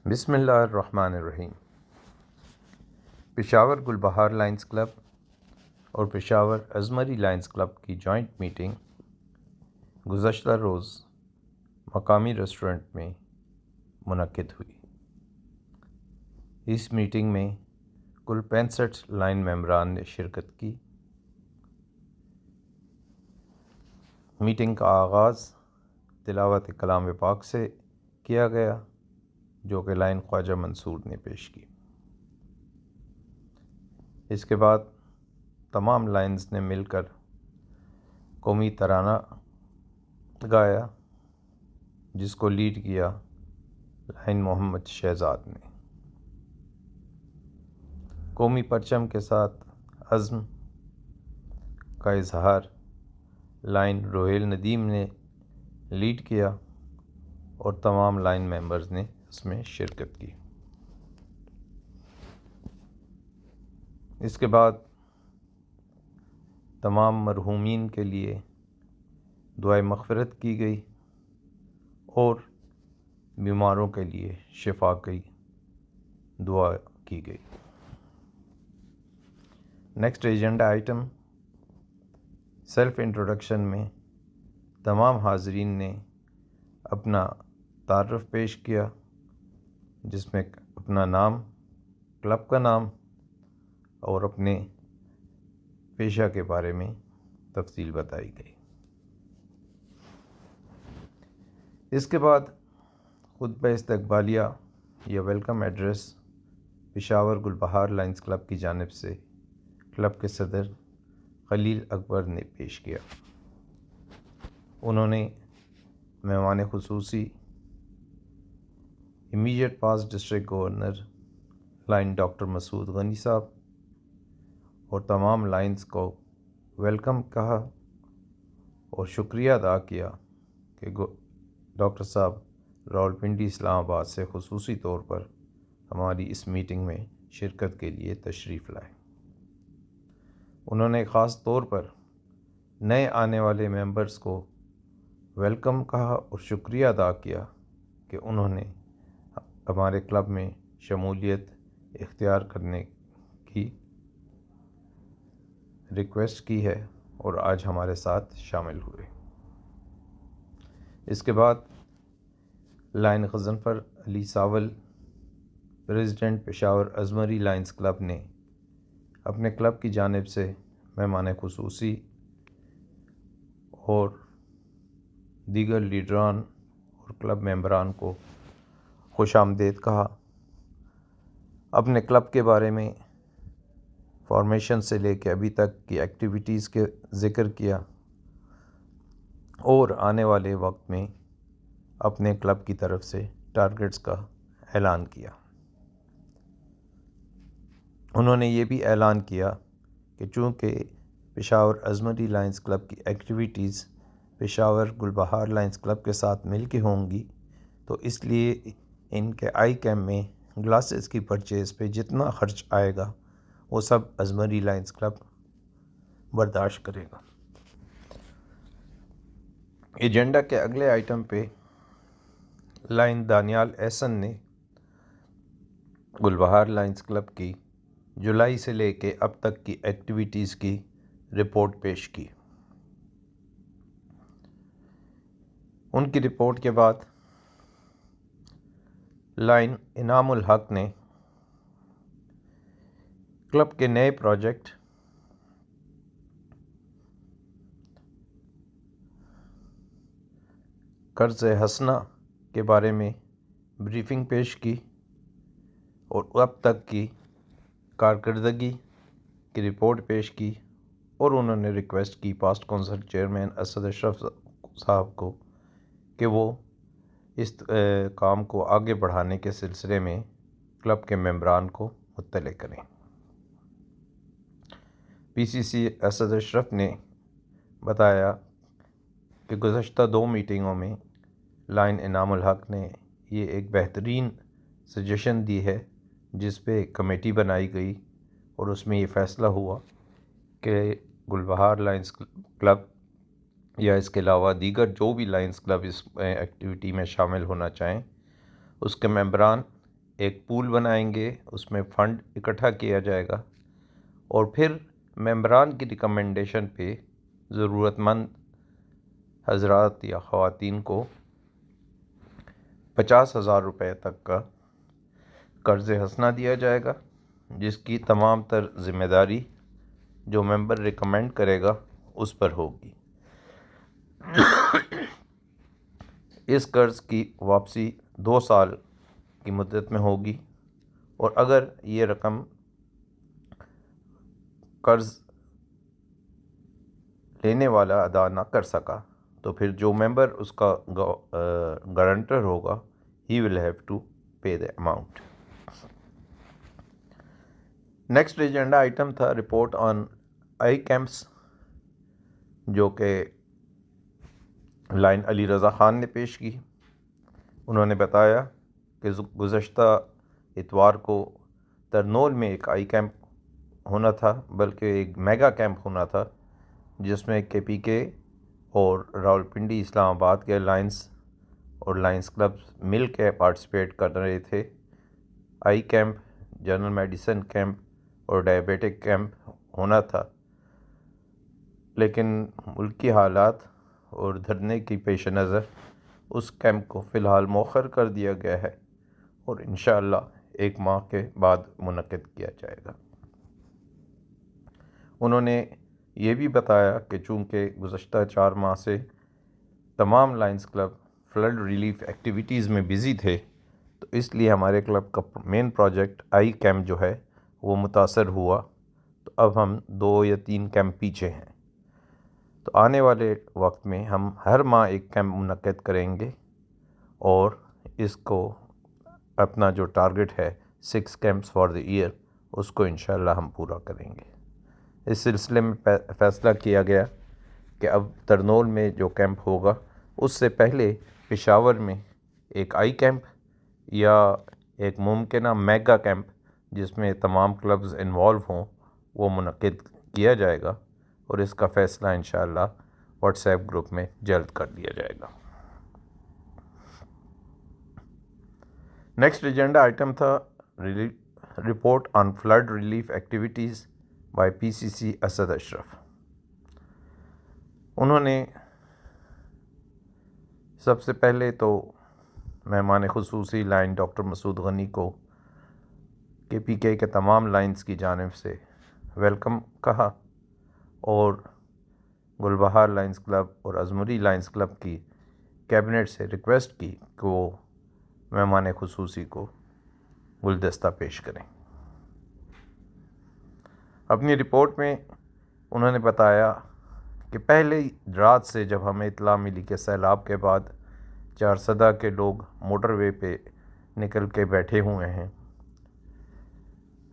बिस्मिल्लाहिर्रहमानिर्रहीम। Peshawar Gulbahar lions club और Peshawar अज़मरी Lions club की जॉइंट मीटिंग गुज़श्ता रोज़ मकामी रेस्टोरेंट में मुनक्किद हुई। इस मीटिंग में कुल 65 लाइन मेंबरान ने शिरकत की। मीटिंग का आगाज़ तिलावत कलाम पाक से किया गया, जो कि लाइन ख्वाजा मंसूर ने पेश की। इसके बाद तमाम लाइन्स ने मिलकर कौमी तराना गाया, जिसको लीड किया लाइन मोहम्मद शहजाद ने। कौमी परचम के साथ अज़्म का इजहार लाइन रोहेल नदीम ने लीड किया और तमाम लाइन मेंबर्स ने इसमें शिरकत की। इसके बाद तमाम मरहूमीन के लिए दुआए मग़फ़िरत की गई और बीमारों के लिए शिफा की दुआ की गई। Next agenda item self introduction में तमाम हाज़रीन ने अपना तारुफ़ पेश किया, जिसमें अपना नाम, क्लब का नाम और अपने पेशा के बारे में तफ़सील बताई गई। इसके बाद खुतबा इस्तक़बालिया या welcome address Peshawar Gulbahar lions club की जानिब से क्लब के सदर खलील अकबर ने पेश किया। उन्होंने मेहमान खुसूसी immediate past district governor lion doctor Masood Ghani sahab और तमाम लाइन्स को वेलकम कहा और शुक्रिया अदा किया कि डॉक्टर साहब रावलपिंडी इस्लामाबाद से खुसूसी तौर पर हमारी इस मीटिंग में शिरकत के लिए तशरीफ़ लाए। उन्होंने ख़ास तौर पर नए आने वाले मेंबर्स को वेलकम कहा और शुक्रिया अदा किया कि उन्होंने हमारे क्लब में शमूलियत इख्तियार करने की रिक्वेस्ट की है और आज हमारे साथ शामिल हुए। इसके बाद लाइन गज़नफ़र अली सावल, प्रेसिडेंट पेशावर अज़मरी लायंस क्लब ने अपने क्लब की जानिब से मेहमान खुसूसी और दीगर लीडरान और क्लब मेंबरान को खुशामदीद कहा। अपने क्लब के बारे में फॉर्मेशन से लेकर अभी तक की एक्टिविटीज़ के ज़िक्र किया और आने वाले वक्त में अपने क्लब की तरफ से टारगेट्स का ऐलान किया। उन्होंने ये भी ऐलान किया कि चूँकि पेशावर अज़मरी लायंस क्लब की activities Peshawar Gulbahar lions club के साथ मिल के होंगी, तो इसलिए इनके आई कैम में ग्लासेस की परचेज़ पे जितना ख़र्च आएगा वो सब अज़मरी लायंस क्लब बर्दाश्त करेगा। एजेंडा के अगले आइटम पे लाइन दानियाल एहसन ने गुलबहार लायंस क्लब की जुलाई से लेके अब तक की एक्टिविटीज़ की रिपोर्ट पेश की। उनकी रिपोर्ट के बाद लाइन इनामुल हक ने क्लब के नए प्रोजेक्ट कर्ज़ हसना के बारे में ब्रीफिंग पेश की और अब तक की कारकर्दगी की रिपोर्ट पेश की और उन्होंने रिक्वेस्ट की past council chairman Asad Ashraf साहब को कि वो इस काम को आगे बढ़ाने के सिलसिले में क्लब के मेंबरान को मुत्तले करें। पीसीसी असद अशरफ ने बताया कि गुज़श्ता 2 मीटिंगों में लाइन इनामुल हक ने ये एक बेहतरीन सजेशन दी है, जिस पे कमेटी बनाई गई और उसमें ये फ़ैसला हुआ कि गुलबहार लायंस क्लब या इसके अलावा दीगर जो भी लायंस क्लब इस एक्टिविटी में शामिल होना चाहें, उसके मेंबरान एक पूल बनाएंगे, उसमें फ़ंड इकट्ठा किया जाएगा और फिर मेंबरान की रिकमेंडेशन पे ज़रूरतमंद हजरात या ख़वातीन को 50,000 रुपये तक का कर्ज़ हसना दिया जाएगा, जिसकी तमाम तर ज़िम्मेदारी जो मेंबर रिकमेंड करेगा उस पर होगी। इस कर्ज़ की वापसी 2 साल की मुद्दत में होगी और अगर ये रकम कर्ज़ लेने वाला अदा ना कर सका तो फिर जो मेंबर उसका गारंटर होगा, ही विल हैव टू पे the amount. Next agenda item था रिपोर्ट ऑन आई कैंप्स, जो कि लाइन अली रज़ा ख़ान ने पेश की। उन्होंने बताया कि गुज़श्ता इतवार को तरनोल में एक आई कैंप होना था, बल्कि एक मेगा कैंप होना था, जिसमें KPK और रावलपिंडी इस्लामाबाद के लाइंस और लाइंस क्लब मिल के पार्टिसिपेट कर रहे थे। आई कैंप, जनरल मेडिसिन कैंप और डायबिटिक कैंप होना था, लेकिन मुल्की हालात और धरने की पेश नज़र उस कैंप को फ़िलहाल मौखर कर दिया गया है और इंशाअल्लाह 1 माह के बाद मुनक़िद किया जाएगा। उन्होंने ये भी बताया कि चूँकि गुज़श्ता 4 माह से तमाम Lions club flood relief activities में बिज़ी थे, तो इसलिए हमारे क्लब का मेन प्रोजेक्ट आई कैंप जो है वो मुतासर हुआ। तो अब हम 2 या 3 कैंप पीछे हैं। तो आने वाले वक्त में हम हर माह एक कैंप मुनक़्क़िद करेंगे और इसको अपना जो टारगेट है 6 कैंप्स फॉर द ईयर, उसको इंशाअल्लाह हम पूरा करेंगे। इस सिलसिले में फ़ैसला किया गया कि अब तरनोल में जो कैंप होगा उससे पहले पेशावर में एक आई कैंप या एक मुमकिना मेगा कैंप जिसमें तमाम क्लब्स इन्वॉल्व हों वो मुनक़्क़िद किया जाएगा और इसका फ़ैसला इंशाअल्लाह व्हाट्सएप ग्रुप में जल्द कर दिया जाएगा। नेक्स्ट एजेंडा आइटम था report on flood relief activities by PCC Asad Ashraf. उन्होंने सबसे पहले तो मेहमान खुसूसी लाइन डॉक्टर मसूद गनी को KPK के तमाम लाइन्स की जानिब से वेलकम कहा और गुलबहार लायंस क्लब और अज़मरी लायंस क्लब की कैबिनेट से रिक्वेस्ट की कि वो मेहमान खुसूसी को गुलदस्ता पेश करें। अपनी रिपोर्ट में उन्होंने बताया कि पहले रात से जब हमें इत्तला मिली कि सैलाब के बाद 4 सदा के लोग मोटरवे पे निकल के बैठे हुए हैं,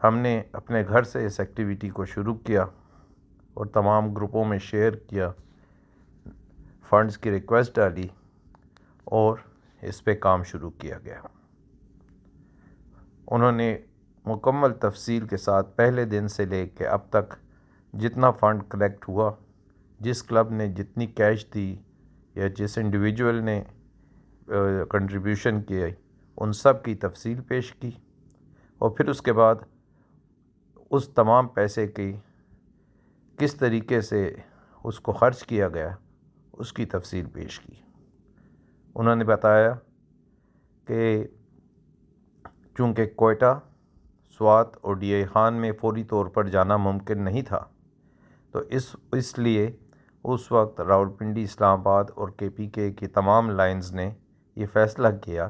हमने अपने घर से इस एक्टिविटी को शुरू किया और तमाम ग्रुपों में शेयर किया, फ़ंड्स की रिक्वेस्ट डाली और इस पे काम शुरू किया गया। उन्होंने मुकम्मल तफसील के साथ पहले दिन से लेकर अब तक जितना फ़ंड कलेक्ट हुआ, जिस क्लब ने जितनी कैश दी या जिस इंडिविजुअल ने कंट्रीब्यूशन किया, उन सब की तफसील पेश की और फिर उसके बाद उस तमाम पैसे की किस तरीके से उसको ख़र्च किया गया उसकी तफसील पेश की। उन्होंने बताया कि चूँकि कोयटा, स्वात और DI खान में फ़ौरी तौर पर जाना मुमकिन नहीं था, तो इसलिए उस वक्त रावलपिंडी, इस्लामाबाद और KPK की तमाम लाइंस ने ये फ़ैसला किया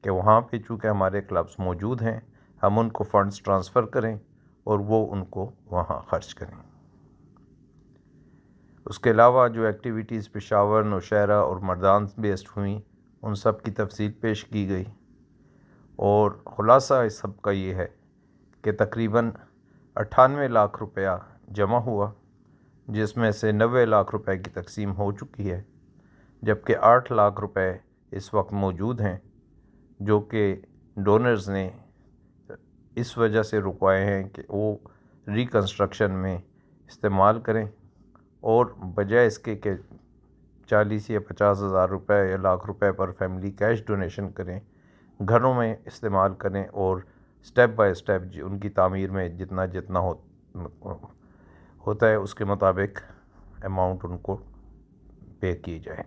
कि वहाँ पे चूँकि हमारे क्लब्स मौजूद हैं, हम उनको फ़ंड्स ट्रांसफ़र करें और वो उनको वहाँ ख़र्च करें। उसके अलावा जो एक्टिविटीज़ पेशावर, नौशहरा और मर्दान बेस्ड हुई, उन सब की तफसील पेश की गई और ख़ुलासा इस सब का ये है कि तकरीबन 98 लाख रुपया जमा हुआ, जिसमें से 90 लाख रुपए की तकसीम हो चुकी है, जबकि 8 लाख रुपए इस वक्त मौजूद हैं, जो कि डोनर्स ने इस वजह से रुकवाए हैं कि वो रिकन्स्ट्रक्शन में इस्तेमाल करें और बजाय इसके कि 40 या 50 हज़ार रुपये या लाख रुपए पर फैमिली कैश डोनेशन करें, घरों में इस्तेमाल करें और स्टेप बाय स्टेप उनकी तामीर में जितना जितना होता है उसके मुताबिक अमाउंट उनको पे की जाए।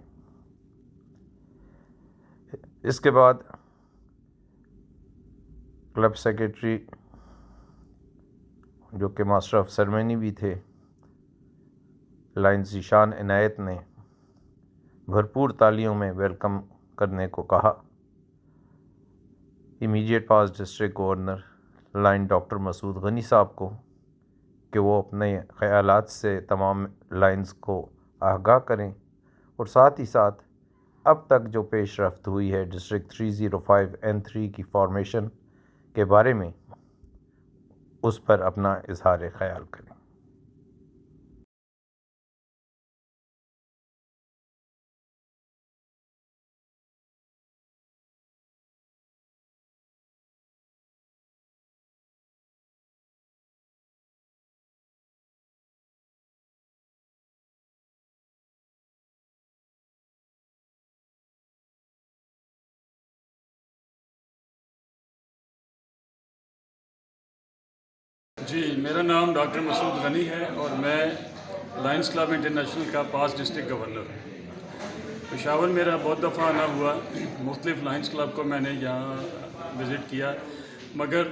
इसके बाद क्लब सेक्रेटरी जो कि मास्टर ऑफ सेरेमनी भी थे, लायंस ज़ीशान इनायत ने भरपूर तालियों में वेलकम करने को कहा। Immediate past district governor lion doctor Masood Ghani sahab को कि वो अपने ख़यालात से तमाम लाइन्स को आगाह करें और साथ ही साथ अब तक जो पेशरफ्त हुई है डिस्ट्रिक्ट 305 N3 की फॉर्मेशन के बारे में उस पर अपना इजहार ख़याल करें। जी, मेरा नाम डॉक्टर मसूद गनी है और मैं लायंस क्लब इंटरनेशनल का पास डिस्ट्रिक्ट गवर्नर हूँ। पेशावर मेरा बहुत दफ़ा आना हुआ, मुख्तलिफ लायंस क्लब को मैंने यहाँ विज़िट किया, मगर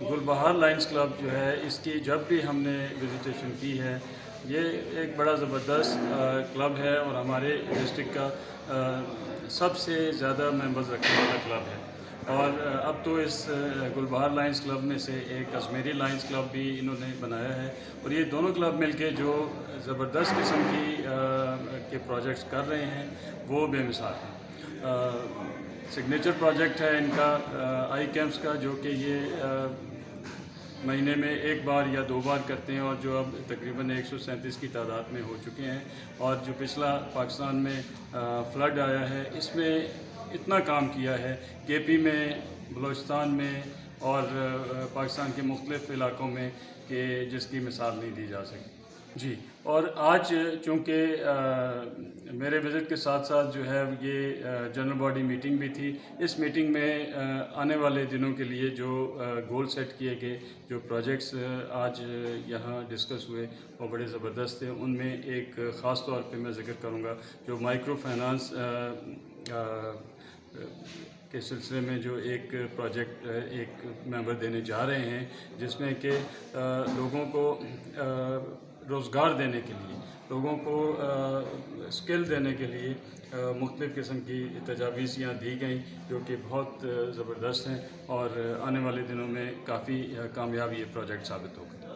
गुलबहार लायंस क्लब जो है इसकी जब भी हमने विज़िटेशन की है, ये एक बड़ा ज़बरदस्त क्लब है और हमारे डिस्ट्रिक्ट का सबसे ज़्यादा मेंबर्स रखने वाला क्लब है। और अब तो इस गुलबहार लायंस क्लब में से एक अजमेरी लायंस क्लब भी इन्होंने बनाया है और ये दोनों क्लब मिलके जो ज़बरदस्त किस्म के प्रोजेक्ट्स कर रहे हैं वो बेमिसाल हैं। सिग्नेचर प्रोजेक्ट है इनका आई कैंप्स का, जो कि ये महीने में एक बार या दो बार करते हैं और जो अब तकरीबन 137 की तादाद में हो चुके हैं। और जो पिछला पाकिस्तान में फ्लड आया है इसमें इतना काम किया है केपी में, बलूचिस्तान में और पाकिस्तान के मुख्तलिफ इलाकों में कि जिसकी मिसाल नहीं दी जा सकती। जी, और आज चूँकि मेरे विज़िट के साथ साथ जो है ये जनरल बॉडी मीटिंग भी थी। इस मीटिंग में आने वाले दिनों के लिए जो गोल सेट किए गए, जो प्रोजेक्ट्स आज यहाँ डिस्कस हुए वो बड़े ज़बरदस्त थे। उनमें एक ख़ास तौर पे मैं ज़िक्र करूँगा जो माइक्रो फाइनेंस के सिलसिले में जो एक प्रोजेक्ट एक मेंबर देने जा रहे हैं, जिसमें कि लोगों को रोज़गार देने के लिए, लोगों को स्किल देने के लिए मुख्तलिफ़ किस्म की तजावीज़ यहाँ दी गई जो कि बहुत ज़बरदस्त हैं और आने वाले दिनों में काफ़ी कामयाब ये प्रोजेक्ट साबित होगा।